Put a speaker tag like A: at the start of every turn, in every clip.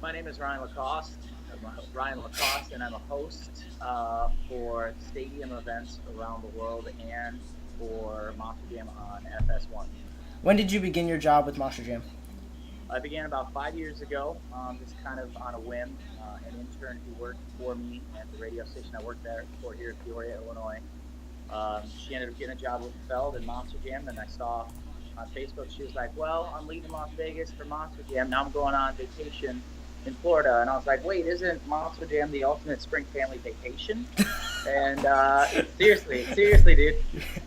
A: My name is Ryan LaCosse. Ryan LaCosse, and I'm a host for stadium events around the world and for Monster Jam on FS1.
B: When did you begin your job with Monster Jam?
A: I began about 5 years ago, just kind of on a whim. An intern who worked for me at the radio station I worked there for here in Peoria, Illinois. She ended up getting a job with Feld and Monster Jam, and I saw on Facebook she was like, "Well, I'm leaving Las Vegas for Monster Jam. Now I'm going on vacation in Florida." And I was like, "Wait, isn't Monster Jam the ultimate spring family vacation?" And seriously, dude.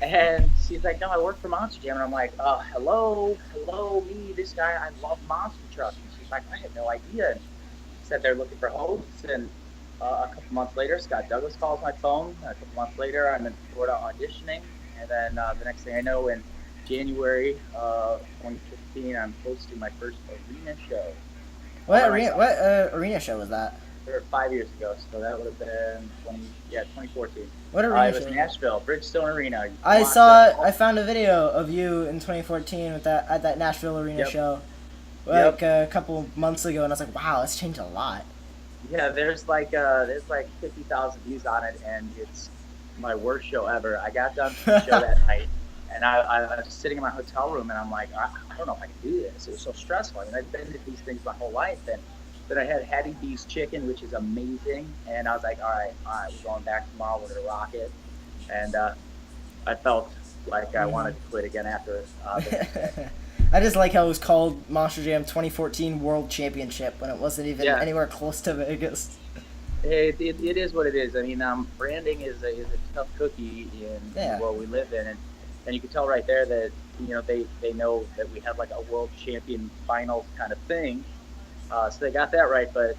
A: And she's like, "No, I work for Monster Jam." And I'm like, "Oh, hello, me, this guy. I love monster trucks." And she's like, "I had no idea." And said they're looking for hosts, and a couple months later, Scott Douglas calls my phone. A couple months later, I'm in Florida auditioning, and then the next thing I know, in January of 2015, I'm hosting my first arena show all
B: What
A: by
B: arena?
A: myself.
B: What arena show was that?
A: Or 5 years ago, so that would have been 2014.
B: What arena
A: It was
B: show was that?
A: Nashville, Bridgestone Arena. You can
B: I
A: watch it.
B: saw. I found a video of you in 2014 with that at that Nashville arena
A: Yep,
B: show, like
A: yep.
B: a couple months ago, and I was like, "Wow, it's changed a lot."
A: Yeah, there's like 50,000 views on it, and it's my worst show ever. I got done from the show that night, and I was sitting in my hotel room, and I'm like, I don't know if I can do this. It was so stressful. I mean, I've been to these things my whole life, and then I had Hattie B's chicken, which is amazing, and I was like, all right, we're going back tomorrow. We're gonna rock it, and I felt like I
B: Hmm.
A: wanted to quit again after the next day.
B: I just like how it was called Monster Jam 2014 World Championship when it wasn't even
A: Yeah,
B: anywhere close to Vegas.
A: it is what it is. I mean, branding is a tough cookie in the
B: Yeah.
A: world we live in, and you can tell right there that they know that we have like a world champion finals kind of thing. So they got that right, but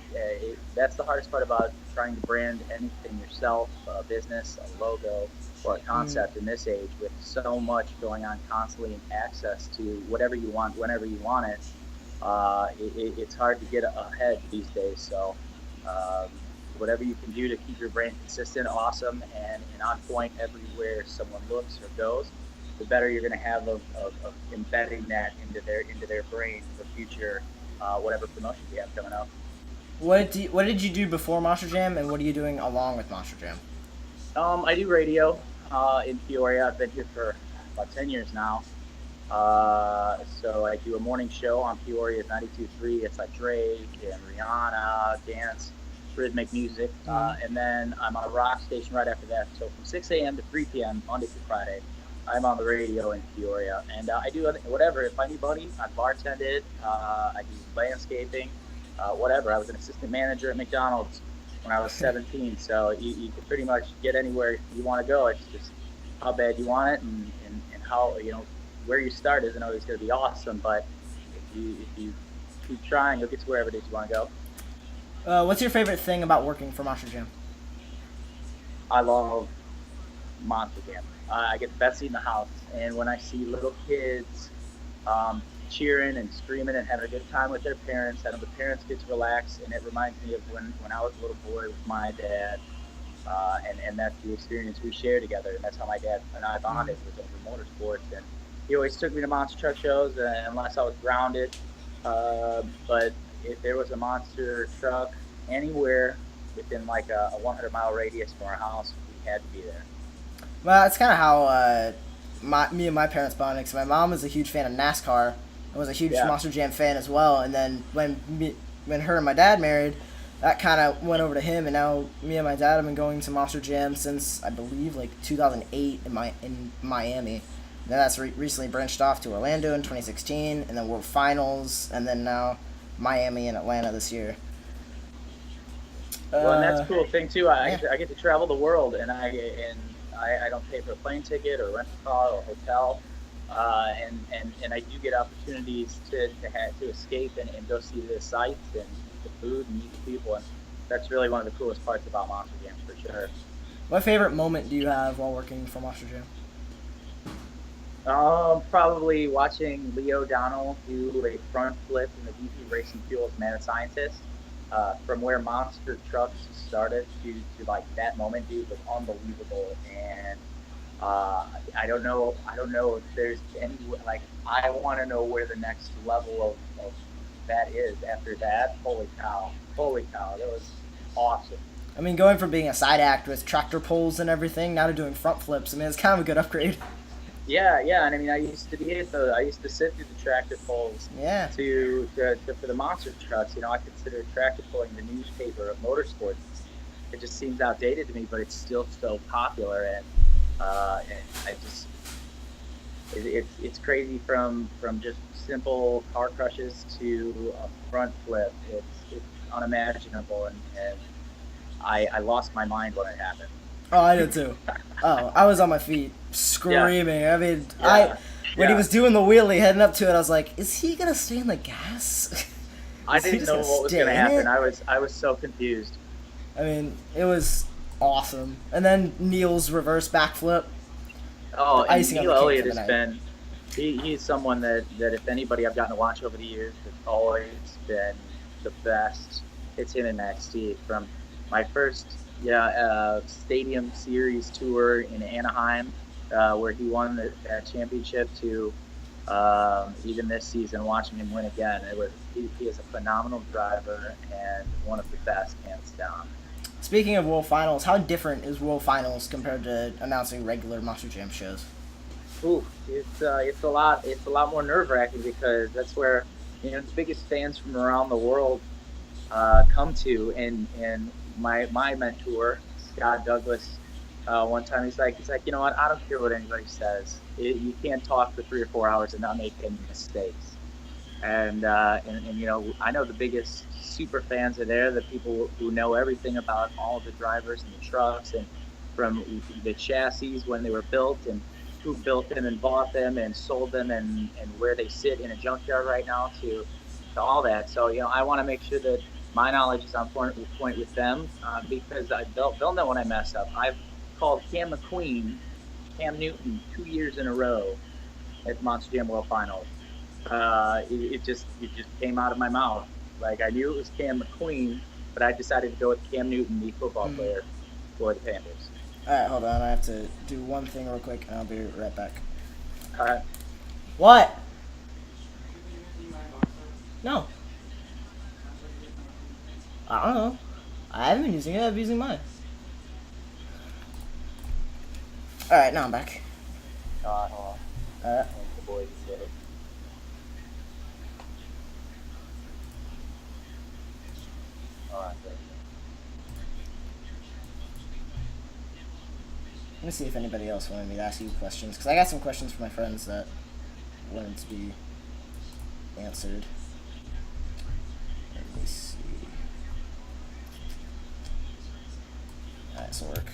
A: that's the hardest part about trying to brand anything yourself, a business, a logo, or a
B: Mm.
A: concept in this age with so much going on constantly and access to whatever you want whenever you want it. It's hard to get ahead these days. So um, whatever you can do to keep your brand consistent, awesome, and on point everywhere someone looks or goes, the better you're going to have of embedding that into their brain for future whatever promotions you have coming up.
B: What did you do before Monster Jam, and what are you doing along with Monster Jam?
A: I do radio in Peoria. I've been here for about 10 years now. So I do a morning show on Peoria's 92.3. It's like Drake and Rihanna, dance, rhythmic music.
B: Mm.
A: And then I'm on a rock station right after that. So from 6 a.m. to 3 p.m., Monday through Friday, I'm on the radio in Peoria. And I do whatever. If I need money, I've bartended, I do landscaping, whatever. I was an assistant manager at McDonald's when I was 17. So you can pretty much get anywhere you want to go. It's just how bad you want it, and how, where you start isn't always going to be awesome, but if you keep trying, you'll get to wherever it is you want to go.
B: What's your favorite thing about working for Monster Jam?
A: I love Monster Jam. I get the best seat in the house, and when I see little kids um, cheering and screaming and having a good time with their parents, and the parents get to relax, and it reminds me of when I was a little boy with my dad, and that's the experience we share together, and that's how my dad and I
B: Mm.
A: bonded was over motorsports, and he always took me to monster truck shows unless I was grounded. But if there was a monster truck anywhere within like a 100-mile radius from our house, we had to be there.
B: Well, it's kind of how me and my parents bonded. Cause my mom was a huge fan of NASCAR and was a huge
A: Yeah.
B: Monster Jam fan as well. And then when her and my dad married, that kind of went over to him. And now me and my dad have been going to Monster Jam since I believe like 2008 in Miami. Then that's recently branched off to Orlando in 2016, and then World Finals, and then now Miami and Atlanta this year.
A: Well, and that's
B: Uh,
A: a cool thing too. I
B: yeah.
A: get to, I get to travel the world, and I don't pay for a plane ticket or rent a car or hotel, and I do get opportunities to escape and go see the sights and eat the food and meet the people, and that's really one of the coolest parts about Monster Jams for sure.
B: What favorite moment do you have while working for Monster Jam?
A: Probably watching Leo O'Donnell do a front flip in the VP Racing Fuels Mad Scientist. From where monster trucks started to like that moment, dude, was unbelievable. And I don't know if there's any, like, I want to know where the next level of that is after that, holy cow, that was awesome.
B: I mean, going from being a side act with tractor pulls and everything now to doing front flips, I mean, it's kind of a good upgrade.
A: Yeah, yeah, and I mean, I used to be at the, I used to sit through the tractor pulls
B: Yeah.
A: for the monster trucks. You know, I consider tractor pulling the newspaper of motorsports. It just seems outdated to me, but it's still so popular, and I just it's crazy from just simple car crushes to a front flip. It's unimaginable, and I lost my mind when it happened.
B: Oh, I did too. Oh, I was on my feet
A: Yeah,
B: screaming. I mean,
A: yeah,
B: when he
A: yeah.
B: was doing the wheelie heading up to it, I was like, is he gonna stay in the gas?
A: I
B: Is he
A: didn't
B: just
A: know
B: gonna
A: what was going
B: stay
A: to
B: in
A: happen.
B: it?
A: I was so confused.
B: I mean, it was awesome. And then Neil's reverse backflip,
A: Oh,
B: the
A: and
B: icing on
A: Neil
B: the cake
A: Elliott
B: for the
A: has
B: night.
A: been he's someone that if anybody I've gotten to watch over the years has always been the best. It's him and Max Steve from my first stadium series tour in Anaheim, where he won that championship to even this season watching him win again. He is a phenomenal driver and one of the best hands down.
B: Speaking of World Finals, how different is World Finals compared to announcing regular Monster Jam shows?
A: Ooh, it's a lot more nerve wracking because that's where the biggest fans from around the world come to, and my mentor Scott Douglas, one time he's like, you know what, I don't care what anybody says, you can't talk for 3 or 4 hours and not make any mistakes. And I know the biggest super fans are there, the people who know everything about all the drivers and the trucks, and from the chassis when they were built, and who built them and bought them and sold them, and where they sit in a junkyard right now, to all that. So I want to make sure that my knowledge is on point with them, because they'll know when I mess up. I've called Cam Newton 2 years in a row at the Monster Jam World Finals. It just came out of my mouth. Like, I knew it was Cam McQueen, but I decided to go with Cam Newton, the football
B: Mm.
A: player for the Panthers.
B: Alright, hold on. I have to do one thing real quick, and I'll be right back.
A: Uh,
B: What? No. I don't know. I haven't been using it. I've been using mine. Alright, now I'm back.
A: hold
B: Uh,
A: on. The boys get it. All right, there
B: Let me see if anybody else wanted me to ask you questions, because I got some questions for my friends that wanted to be answered. Let me see. Alright, this will work.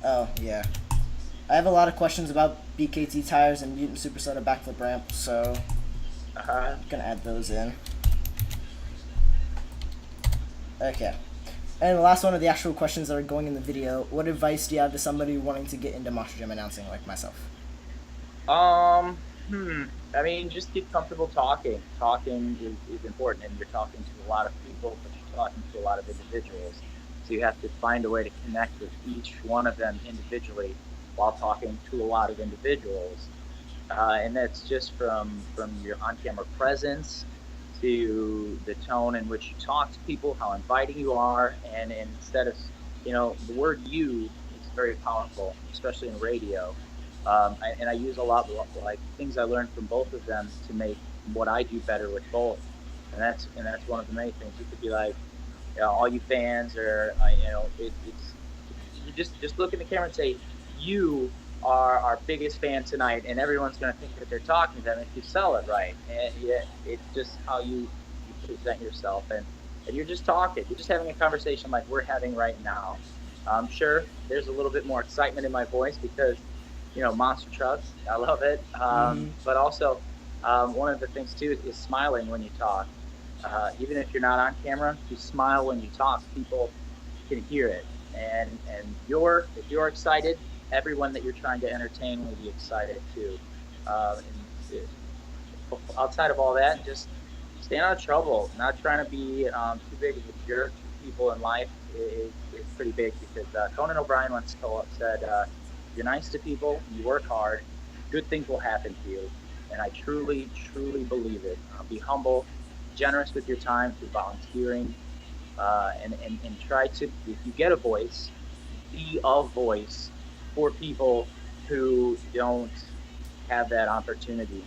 B: Oh, yeah. I have a lot of questions about BKT tires and Mutant Super Soda backflip ramp, so
A: Uh-huh.
B: I'm gonna add those in. Okay. And the last one of the actual questions that are going in the video. What advice do you have to somebody wanting to get into Monster Jam announcing like myself?
A: I mean, just get comfortable talking. Talking is important, and you're talking to a lot of people, but you're talking to a lot of individuals. So you have to find a way to connect with each one of them individually while talking to a lot of individuals. And that's just from your on-camera presence to the tone in which you talk to people, how inviting you are, and instead of the word "you" is very powerful, especially in radio. And I use a lot like things I learned from both of them to make what I do better with both, and that's one of the many things. You could be like, all you fans, or it's you just look in the camera and say, you are our biggest fan tonight, and everyone's going to think that they're talking to them if you sell it right. And yeah, it's just how you present yourself, and you're just talking, you're just having a conversation like we're having right now. Sure, there's a little bit more excitement in my voice because monster trucks, I love it.
B: Mm-hmm.
A: But also, one of the things too is smiling when you talk. Even if you're not on camera, you smile when you talk. People can hear it, and if you're excited, everyone that you're trying to entertain will be excited too. And outside of all that, just stay out of trouble. Not trying to be too big of a jerk to people in life is pretty big, because Conan O'Brien once said, "You're nice to people, you work hard, good things will happen to you. and I truly, truly believe it. Be humble, generous with your time through volunteering, and try to, if you get a voice, be a voice for people who don't have that opportunity.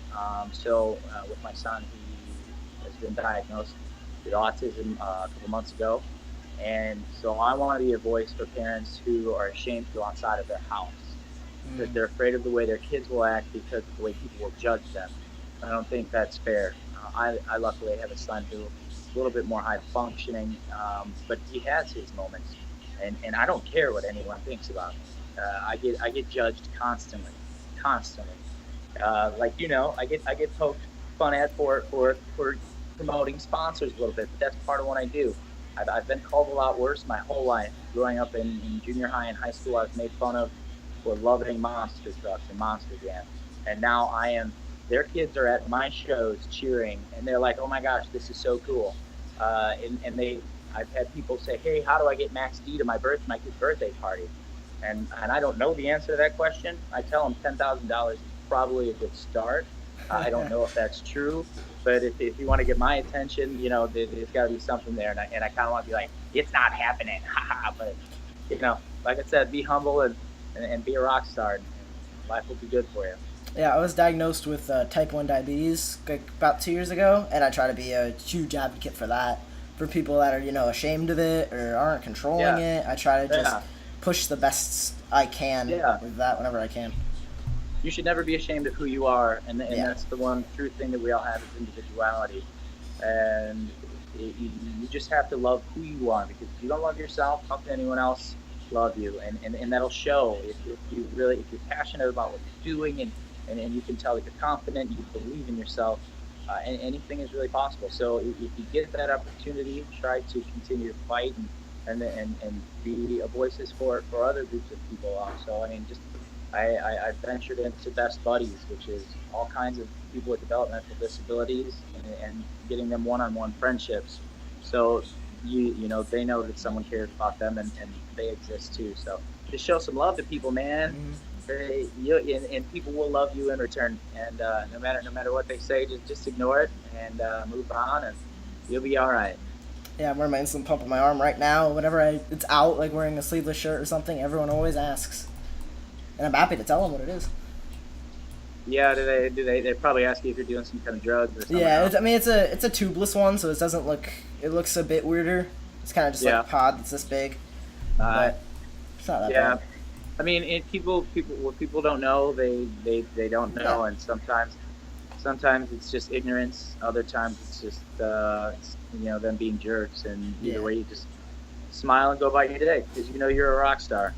A: So with my son, he has been diagnosed with autism a couple months ago, and so I want to be a voice for parents who are ashamed to go outside of their house because
B: Mm.
A: they're afraid of the way their kids will act because of the way people will judge them. I don't think that's fair. I luckily have a son who is a little bit more high functioning, but he has his moments, and I don't care what anyone thinks about me. I get judged constantly, constantly. Like I get poked fun at for promoting sponsors a little bit, but that's part of what I do. I've been called a lot worse my whole life. Growing up in junior high and high school, I was made fun of for loving monster trucks and monster jams, and now I am. Their kids are at my shows cheering, and they're like, "Oh my gosh, this is so cool!" I've had people say, "Hey, how do I get Max D to my kid's birthday party?" And I don't know the answer to that question. I tell them $10,000 is probably a good start. I don't know if that's true, but if you want to get my attention, there's got to be something there, and I kind of want to be like, it's not happening, haha. But like I said, be humble and be a rock star, and life will be good for you.
B: Yeah, I was diagnosed with type 1 diabetes like about 2 years ago, and I try to be a huge advocate for that. For people that are, ashamed of it or aren't controlling
A: Yeah,
B: it, I try to just
A: yeah,
B: push the best I can
A: yeah.
B: with that whenever I can.
A: You should never be ashamed of who you are, and
B: Yeah.
A: that's the one true thing that we all have is individuality. And you just have to love who you are, because if you don't love yourself, how can anyone else love you? And that'll show if you're passionate about what you're doing, and you can tell that you're confident, you believe in yourself, and anything is really possible. So if you get that opportunity, try to continue to fight and be a voices for other groups of people also. I mean, just I ventured into Best Buddies, which is all kinds of people with developmental disabilities, and getting them one-on-one friendships. So they know that someone cares about them, and they exist too. So just show some love to people, man.
B: Mm-hmm.
A: And people will love you in return. And no matter what they say, just ignore it and move on, and you'll be all right.
B: Yeah, I'm wearing my insulin pump on my arm right now. Whenever it's out, like wearing a sleeveless shirt or something, everyone always asks, and I'm happy to tell them what it is.
A: Yeah, they probably ask you if you're doing some kind of drugs or something,
B: Yeah,
A: huh?
B: I mean it's a tubeless one, so it doesn't look. It looks a bit weirder. It's kind of just like a
A: Yeah.
B: pod that's this big,
A: Uh,
B: but it's not that
A: yeah.
B: bad.
A: I mean, people, what people don't know, they don't
B: Yeah,
A: know, and sometimes it's just ignorance. Other times it's just them being jerks, and either
B: yeah.
A: way, you just smile and go about your day because you're a rock star.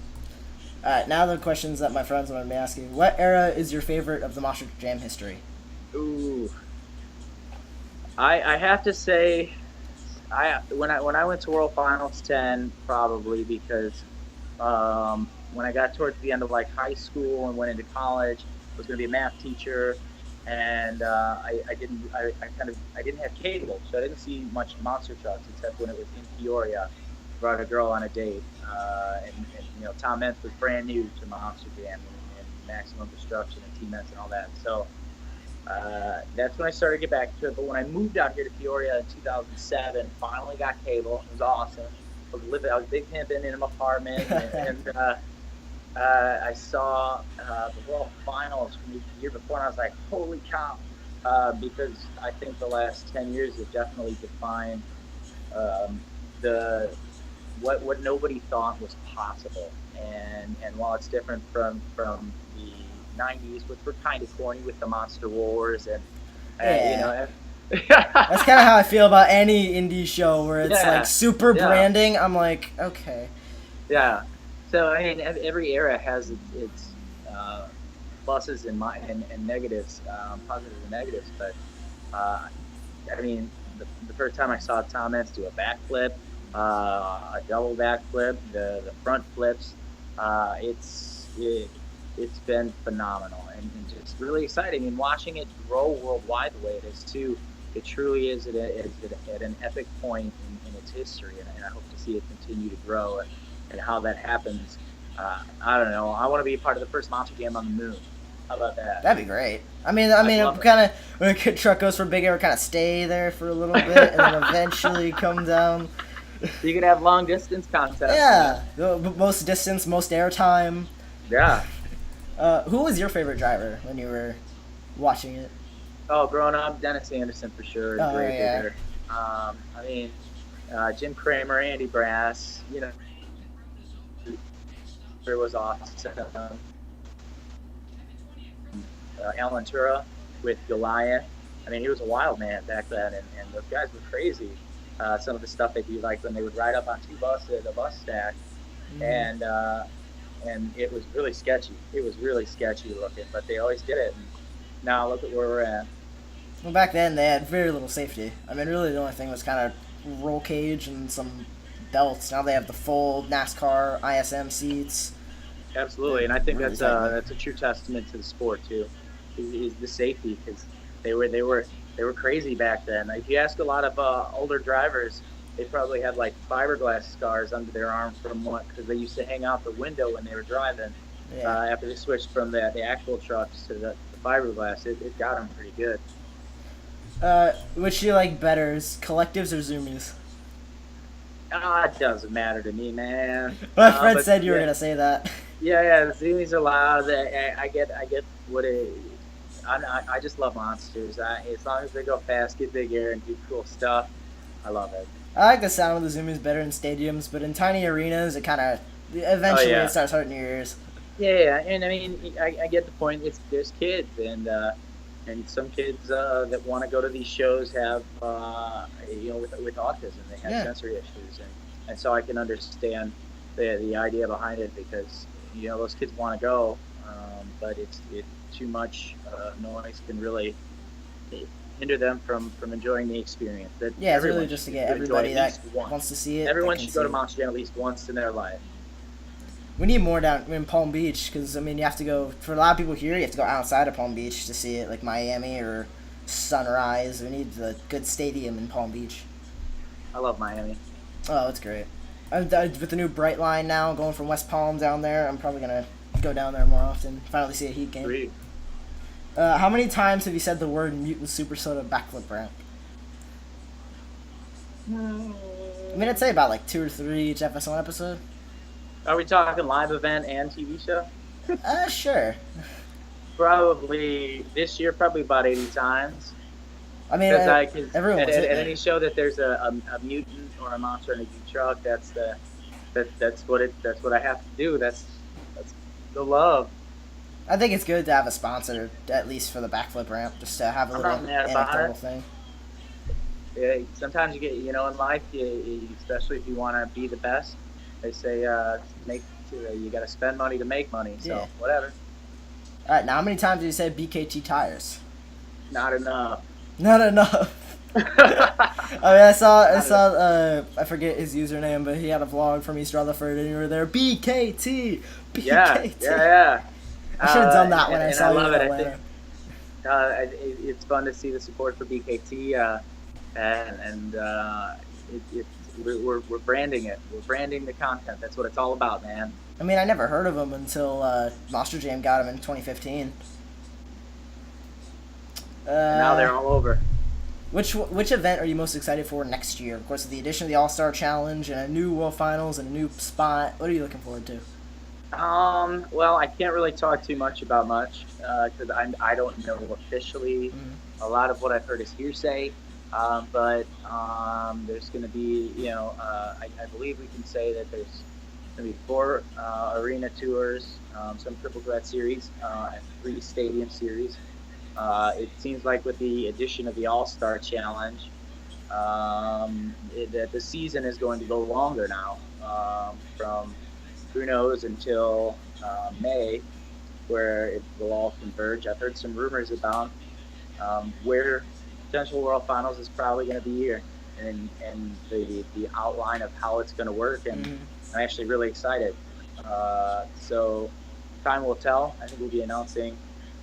B: All right, now the questions that my friends wanted me to ask you. What era is your favorite of the Monster Jam history?
A: Ooh, I have to say, when I went to World Finals 10, probably because when I got towards the end of like high school and went into college, I was going to be a math teacher, and I didn't have cable, so I didn't see much monster trucks except when it was in Peoria. Brought a girl on a date, and Tom Mentz was brand new to Monster Jam and Maximum Destruction and T-Mentz and all that. So that's when I started to get back to it. But when I moved out here to Peoria in 2007, finally got cable. It was awesome. I was big pimping in an apartment, and I saw the World Finals from the year before, and I was like, holy cow. Because I think the last 10 years have definitely defined um, the what nobody thought was possible. And while it's different from the 90s, which were kind of corny with the Monster Wars, and you
B: Yeah,
A: know,
B: that's kind of how I feel about any indie show where it's like
A: yeah,
B: super
A: yeah,
B: branding. I'm like, okay,
A: yeah. So I mean, every era has its pluses and negatives, positives and negatives. But uh, I mean, the first time I saw Tom Mentz do a backflip, a double backflip, the front flips, it's been phenomenal, and just really exciting. And watching it grow worldwide the way it is too, it truly is at an epic point in its history, and I hope to see it continue to grow, and how that happens. I don't know. I want to be a part of the first Monster Jam on the moon. How about that?
B: That'd be great.
A: I'd love it.
B: kind of when a truck goes for big air, kind of stay there for a little bit, and then eventually come down.
A: So you could have long distance contests, man.
B: Yeah, most distance, most airtime.
A: Yeah.
B: Who was your favorite driver when you were watching it?
A: Oh, growing up, Dennis Anderson for sure,
B: Oh
A: great
B: yeah,
A: hitter. I mean, Jim Kramer, Andy Brass, you know, there was awesome. Alan Tura with Goliath. I mean, he was a wild man back then, and those guys were crazy. Some of the stuff they do, like when they would ride up on two buses, a bus stack, and and it was really sketchy. It was really sketchy looking, but they always did it. And now look at where we're at.
B: well back then they had very little safety. I mean, really the only thing was kind of roll cage and some belts. Now they have the full NASCAR ISM seats.
A: Absolutely, and I think
B: Really
A: that's a true testament to the sport too, is the safety, because they were crazy back then. If you ask a lot of older drivers, they probably had like fiberglass scars under their arm from what, because they used to hang out the window when they were driving.
B: Yeah.
A: After they switched from the actual trucks to the fiberglass, it got them pretty good.
B: Which you like better, is collectives or zoomies?
A: It doesn't matter to me, man.
B: My friend
A: But
B: said you were
A: yeah,
B: gonna say that.
A: yeah, the Zoomies are loud. I get what it. I just love monsters. As long as they go fast, get big air, and do cool stuff, I love it.
B: I like the sound of the zoomies better in stadiums, but in tiny arenas, it kind of
A: Oh
B: eventually it
A: yeah,
B: starts hurting your ears.
A: yeah, and I mean, I get the point. There's kids, and some kids that want to go to these shows have with autism, they have
B: Yeah.
A: sensory issues, and so I can understand the idea behind it, because those kids want to go, but it too much noise can really hinder them from enjoying the experience. That
B: Yeah, it's really
A: everyone
B: just to
A: should
B: get
A: enjoy
B: everybody
A: at
B: that
A: least once.
B: wants to see it. That
A: Everyone
B: can
A: should
B: see
A: go to
B: it.
A: Monster Jam at least once in their life.
B: We need more down in Palm Beach because I mean you have to go for a lot of people here. You have to go outside of Palm Beach to see it, like Miami or Sunrise. We need the good stadium in Palm Beach.
A: I love Miami.
B: Oh, it's great. With the new Bright Line now going from West Palm down there, I'm probably gonna go down there more often. Finally see a Heat game.
A: Sweet.
B: How many times have you said the word Mutant Super Soda backflip ramp? I mean, I'd say about like 2 or 3 each FS1 episode.
A: Are we talking live event and TV show?
B: Sure.
A: Probably this year, probably about 80 times.
B: I mean,
A: Because
B: everyone
A: at,
B: was
A: at,
B: hitting
A: at
B: it.
A: any show that there's a mutant or a monster in a huge truck, that's what I have to do. That's the love.
B: I think it's good to have a sponsor, at least for the backflip ramp, just to have a
A: I'm
B: little
A: not mad about
B: anecdotal
A: it.
B: thing.
A: Sometimes you get, in life, especially if you want to be the best, they say you got to spend money to make money. So
B: Yeah.
A: whatever,
B: All right, now how many times did you say BKT tires?
A: not enough.
B: Not enough. I mean, I forget his username, but he had a vlog from East Rutherford, and you were there, BKT, BKT.
A: Yeah.
B: I should have done that when I
A: And
B: saw
A: I
B: you
A: love
B: in
A: it. I
B: Atlanta.
A: think it's fun to see the support for BKT, and we're branding it. We're branding the content. That's what it's all about, man.
B: I mean, I never heard of him until Monster Jam got him in 2015.
A: And now they're all over.
B: Which event are you most excited for next year? Of course, the addition of the All Star Challenge and a new World Finals and a new spot. What are you looking forward to?
A: Well, I can't really talk too much about much because I don't know officially.
B: Mm-hmm.
A: A lot of what I've heard is hearsay, but there's going to be, I believe we can say that there's going to be 4 arena tours, some triple threat series, and 3 stadium series. It seems like with the addition of the All-Star Challenge, that the season is going to go longer now, from who knows until May, where it will all converge. I've heard some rumors about where potential World Finals is probably going to be here, and the outline of how it's going to work, and I'm actually really excited. So time will tell. I think we'll be announcing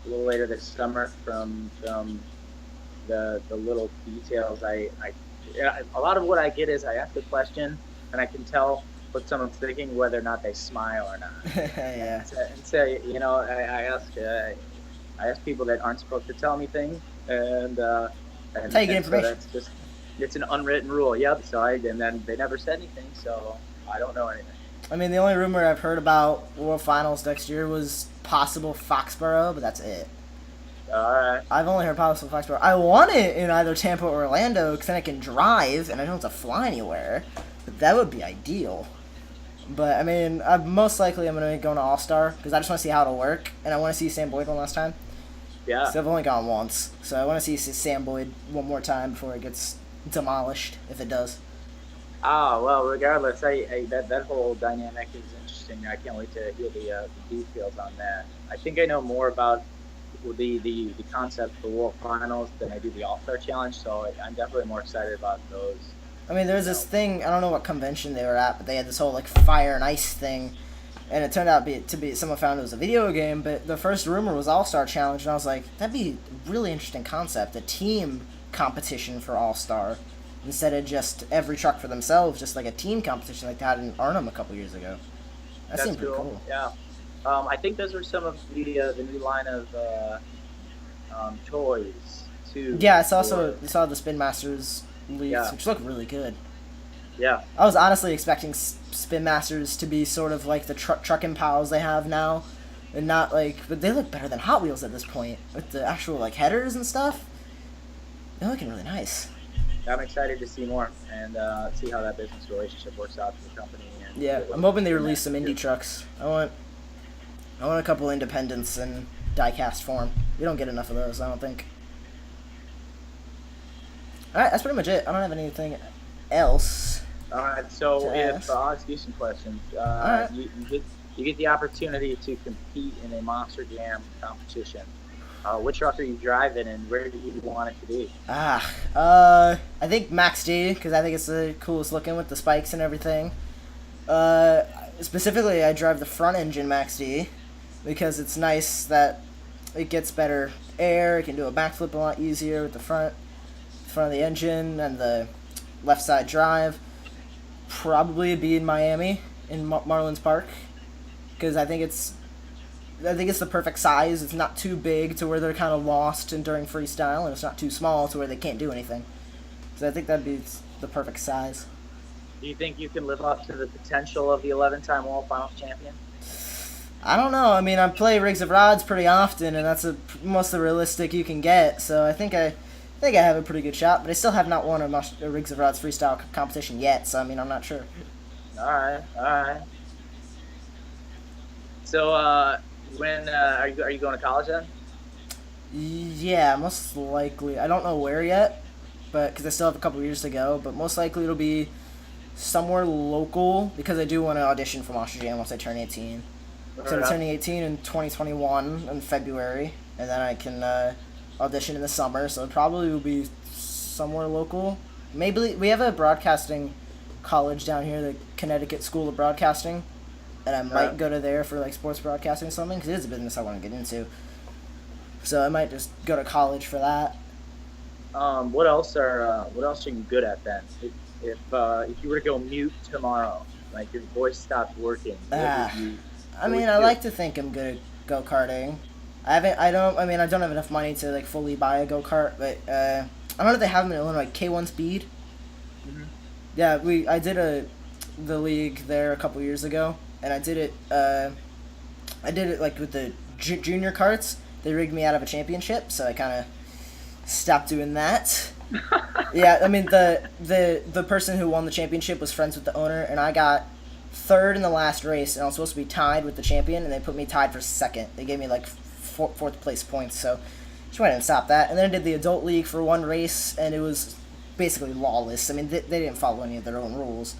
A: a little later this summer from the little details. A lot of what I get is I ask a question and I can tell what someone's thinking, whether or not they smile or not.
B: Yeah.
A: And say, I ask, I ask people that aren't supposed to tell me things, and
B: That's how you get
A: so
B: information.
A: that's just it's an unwritten rule. Yep. So and then they never said anything, so I don't know anything.
B: I mean, the only rumor I've heard about World Finals next year was possible Foxborough, but that's it.
A: All right.
B: I've only heard possible Foxborough. I want it in either Tampa or Orlando because then I can drive and I don't have to fly anywhere. But that would be ideal. But I mean, most likely I'm gonna go to All Star because I just want to see how it'll work, and I want to see Sam Boyd one last time.
A: Yeah.
B: So I've only gone once, so I want to see Sam Boyd one more time before it gets demolished, if it does.
A: Ah, well, regardless, that whole dynamic is interesting. I can't wait to hear the details on that. I think I know more about the concept of the World Finals than I do the All Star Challenge, so I'm definitely more excited about those.
B: I mean, there's
A: You
B: this
A: know,
B: thing. I don't know what convention they were at, but they had this whole like fire and ice thing, and it turned out to be someone found it was a video game. But the first rumor was All Star Challenge, and I was like, that'd be a really interesting concept, a team competition for All Star, instead of just every truck for themselves, just like a team competition like they had in Arnhem a couple years ago. That
A: that's
B: seemed pretty
A: cool.
B: cool.
A: Yeah. I think those are some of the new line of toys too.
B: Yeah, I saw
A: For
B: saw the Spin Masters leaks,
A: yeah,
B: which look really good.
A: yeah,
B: I was honestly expecting Spin Masters to be sort of like the trucking pals they have now, and not like. But they look better than Hot Wheels at this point with the actual like headers and stuff. They're looking really nice.
A: I'm excited to see more and see how that business relationship works out for the company. And
B: Yeah, I'm hoping they
A: in
B: release
A: that
B: some indie
A: too.
B: trucks. I want a couple independents in diecast form. We don't get enough of those, I don't think. All right, that's pretty much it. I don't have anything else
A: All right, so
B: to
A: if
B: ask.
A: I'll ask you some questions,
B: All right.
A: you get the opportunity to compete in a Monster Jam competition. Which truck are you driving, and where do you want it to be?
B: I think Max D because I think it's the coolest looking with the spikes and everything. Uh, Specifically, I drive the front engine Max D because it's nice that it gets better air. It can do a backflip a lot easier with the front of the engine and the left side drive. Probably be in Miami in Marlins Park because I think it's the perfect size. It's not too big to where they're kind of lost and during freestyle, and it's not too small to where they can't do anything. So I think that'd be the perfect size.
A: Do you think you can live up to the potential of the 11-time World Finals champion?
B: I don't know. I mean, I play rigs of rods pretty often, and that's most of the realistic you can get. So I think I have a pretty good shot. But I still have not won a rigs of rods freestyle competition yet. So I mean, I'm not sure.
A: All right, all right. So, when are you going to college then?
B: Yeah, most likely. I don't know where yet, but because I still have a couple years to go. But most likely it'll be somewhere local because I do want to audition for Monster Jam once I turn 18. So I'm turning 18 in 2021 in February, and then I can audition in the summer. So it probably will be somewhere local. Maybe we have a broadcasting college down here, the Connecticut School of Broadcasting, and I might go to there for like sports broadcasting or something because it is a business I want to get into. So I might just go to college for that.
A: What else are you good at then? If you were to go mute tomorrow, like your voice stopped working,
B: Ah, I
A: what would
B: mean,
A: you
B: I
A: do?
B: like to think I'm good at go karting. I don't have enough money to like fully buy a go kart, but I don't know if they have them in Illinois. K1 Speed.
A: Hmm.
B: Yeah, I did the league there a couple years ago, and I did it like with the junior carts. They rigged me out of a championship, so I kind of stopped doing that. Yeah, I mean the person who won the championship was friends with the owner, and I got third in the last race, and I was supposed to be tied with the champion, and they put me tied for second. They gave me like fourth place points, so just went ahead and stopped that. And then I did the adult league for one race, and it was basically lawless. I mean, they didn't follow any of their own rules.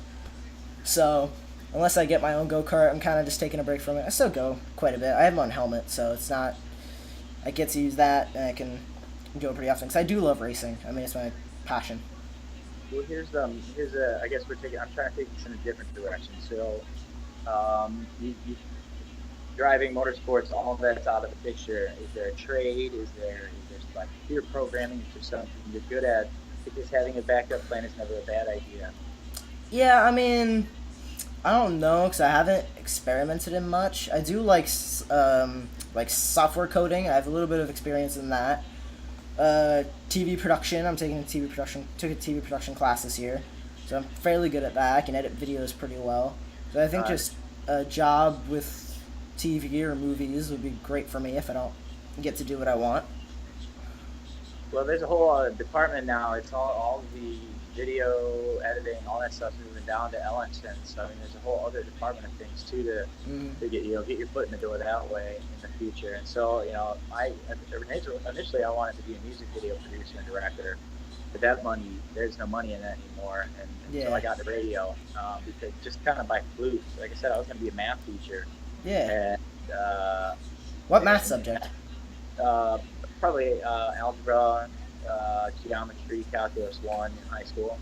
B: So unless I get my own go kart, I'm kind of just taking a break from it. I still go quite a bit. I have my own helmet, so it's not. I get to use that, and I can go pretty often because I do love racing. I mean, it's my passion.
A: Well, here's a I guess we're taking I'm trying to take this in a different direction. So, you driving motorsports, all of that's out of the picture. Is there a trade? Is there like computer programming? Is there something you're good at? Because having a backup plan is never a bad idea.
B: Yeah, I mean, I don't know because I haven't experimented in much. I do like like software coding. I have a little bit of experience in that. TV production. I'm taking a TV production. Took a TV production class this year, so I'm fairly good at that. I can edit videos pretty well. So I think just a job with TV or movies would be great for me if I don't get to do what I want.
A: Well, there's a whole department now. It's all the video editing, all that stuff moving down to Ellington. So I mean, there's a whole other department of things too to get your foot in the door that way in the future. And so I initially I wanted to be a music video producer and director, but there's no money in that anymore. And so I got the radio because just kind of by fluke. Like I said, I was going to be a math teacher.
B: Yeah.
A: And
B: what math subject?
A: Probably algebra, geometry, calculus 1 in high school.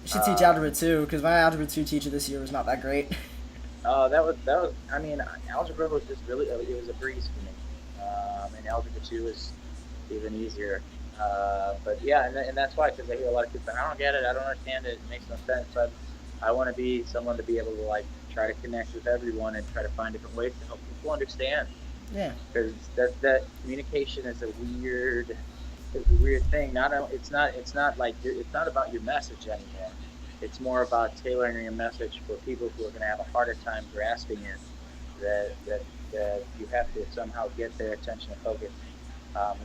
B: You should teach algebra 2, because my algebra 2 teacher this year was not that great.
A: That was. I mean, algebra was just really. It was a breeze for me, and algebra 2 is even easier. But yeah, and that's why, because I hear a lot of kids say, I don't get it, I don't understand it, it makes no sense. But I want to be someone to be able to like try to connect with everyone and try to find different ways to help people understand.
B: Yeah.
A: Because that communication is a weird thing. It's not about your message anymore. It's more about tailoring your message for people who are going to have a harder time grasping it. That you have to somehow get their attention and focus.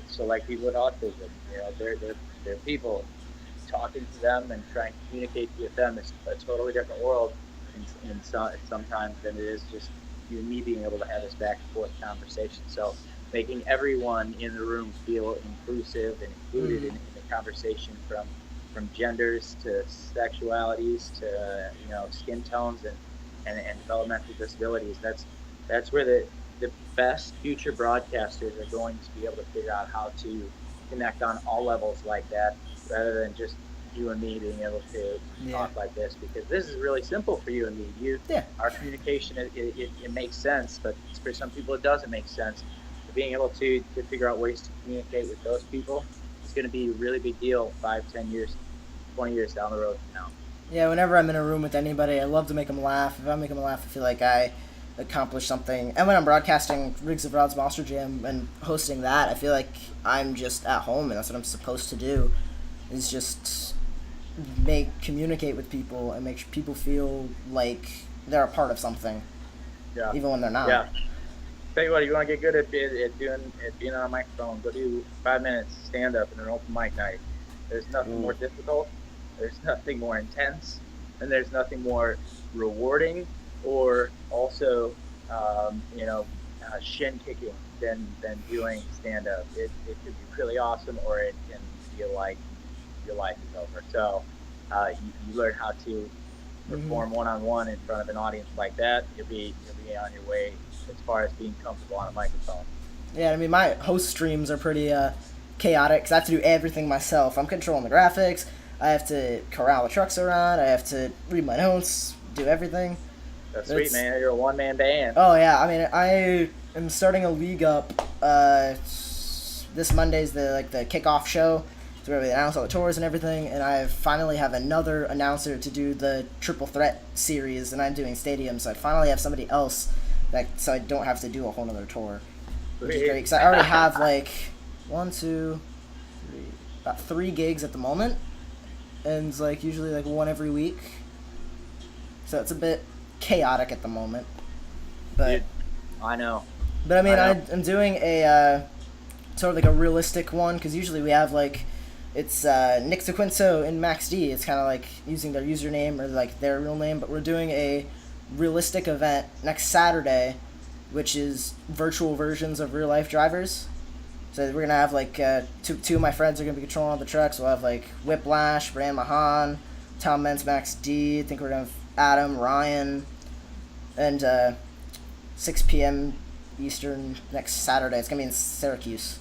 A: So like people with autism, they're people. Talking to them and trying to communicate with them is a totally different world, and sometimes than it is just you and me being able to have this back and forth conversation. So making everyone in the room feel inclusive and included in the conversation, from genders to sexualities to skin tones and developmental disabilities. That's where the best future broadcasters are going to be able to figure out how to connect on all levels like that, rather than just you and me being able to talk like this, because this is really simple for you and me. Our communication, it makes sense, but for some people it doesn't make sense. So being able to figure out ways to communicate with those people is going to be a really big deal 5, 10 years, 20 years down the road from now.
B: Yeah, whenever I'm in a room with anybody, I love to make them laugh. If I make them laugh, I feel like I accomplished something. And when I'm broadcasting Rigs of Rod's Monster Jam and hosting that, I feel like I'm just at home, and that's what I'm supposed to do, is just communicate with people and make people feel like they're a part of something, even when they're not.
A: Yeah. Tell you what, you want to get good at being on a microphone, go do 5 minutes stand up in an open mic night. There's nothing more difficult, there's nothing more intense, and there's nothing more rewarding or also shin kicking than doing stand up. It could be really awesome, or it can feel like your life is over. So you learn how to perform one-on-one in front of an audience like that. You'll be on your way as far as being comfortable on a microphone.
B: Yeah, I mean, my host streams are pretty chaotic, because I have to do everything myself. I'm controlling the graphics, I have to corral the trucks around, I have to read my notes, do everything.
A: That's sweet, man. You're a one-man band.
B: Oh yeah, I mean, I am starting a league up. This Monday's the kickoff show, so where we announce all the tours and everything. And I finally have another announcer to do the Triple Threat series, and I'm doing stadiums. So I finally have somebody else so I don't have to do a whole other tour, which is great. Because I already have about 3 gigs at the moment, and it's usually one every week. So it's a bit chaotic at the moment, but
A: dude, I know.
B: But I mean, I'm doing a sort of a realistic one, because usually we have it's Nick DeQuinto and Max D. It's kind of using their username or their real name, but we're doing a realistic event next Saturday, which is virtual versions of real life drivers. So we're gonna have two of my friends are gonna be controlling all the trucks. We'll have Whiplash, Bran Mahan, Tom Mentz, Max D. I think we're gonna have Adam, Ryan, and 6 p.m. Eastern next Saturday. It's going to be in Syracuse.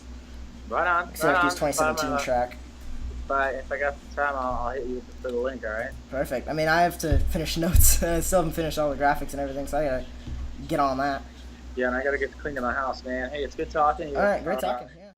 A: Right on.
B: Syracuse 2017 track.
A: If I got some time, I'll hit you for the link, all right?
B: Perfect. I mean, I have to finish notes. I still haven't finished all the graphics and everything, so I got to get on that.
A: Yeah, and I got to get clean to my house, man. Hey, it's good talking to you.
B: All right, great talking. Yeah.